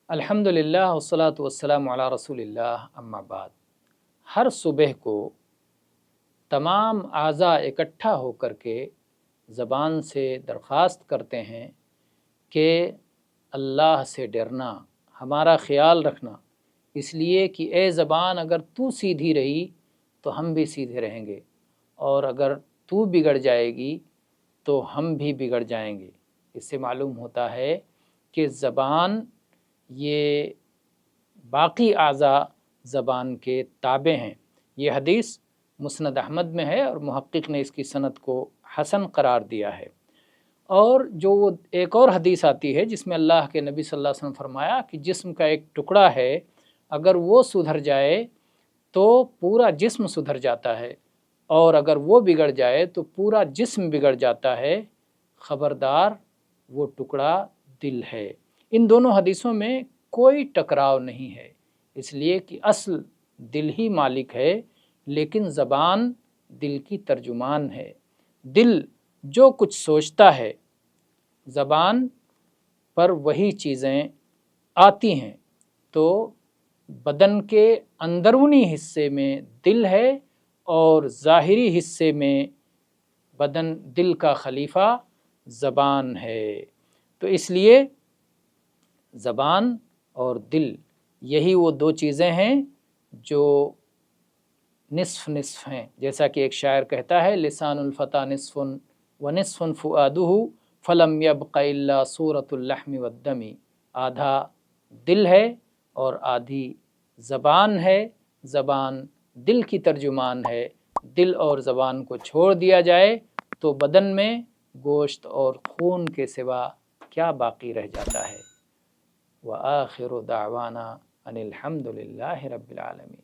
अल्हम्दुलिल्लाह वस्सलातु वस्सलामु अला रसूलिल्लाह अम्मा बाद। हर सुबह को तमाम आज़ा इकट्ठा होकर के ज़बान से दरख्वास्त करते हैं कि अल्लाह से डरना, हमारा ख़याल रखना, इसलिए कि ए ज़बान अगर तू सीधी रही तो हम भी सीधे रहेंगे, और अगर तू बिगड़ जाएगी तो हम भी बिगड़ जाएंगे। इससे मालूम होता है कि ज़बान ये बाकी आज़ा ज़बान के ताबे हैं। ये हदीस मुस्नद अहमद में है और मुहक्किक ने इसकी सनद को हसन करार दिया है। और जो एक और हदीस आती है जिसमें अल्लाह के नबी सल्लल्लाहु अलैहि वसल्लम फरमाया कि जिस्म का एक टुकड़ा है, अगर वो सुधर जाए तो पूरा जिस्म सुधर जाता है, और अगर वो बिगड़ जाए तो पूरा जिस्म बिगड़ जाता है। ख़बरदार वो टुकड़ा दिल है। इन दोनों हदीसों में कोई टकराव नहीं है, इसलिए कि असल दिल ही मालिक है, लेकिन ज़बान दिल की तर्जुमान है। दिल जो कुछ सोचता है ज़बान पर वही चीज़ें आती हैं। तो बदन के अंदरूनी हिस्से में दिल है और ज़ाहिरी हिस्से में दिल का खलीफा ज़बान है। तो इसलिए ज़बान और दिल यही वो दो चीज़ें हैं जो निस्फ़ निस्फ़ हैं। जैसा कि एक शायर कहता है, लिसानुल फ़ता निस्फ़ुन व निस्फ़ुन फ़ुआदुहु फ़लम यब्क़ इल्ला सूरतुल लहमि वद्दमी। आधा दिल है और आधी ज़बान है। ज़बान दिल की तर्जुमान है। दिल और ज़बान को छोड़ दिया जाए तो बदन में गोश्त और खून के सिवा क्या बाकी रह जाता है। व आखिरु दावाना अनिल हम्दुलिल्लाहि रब्बिल आलमीन।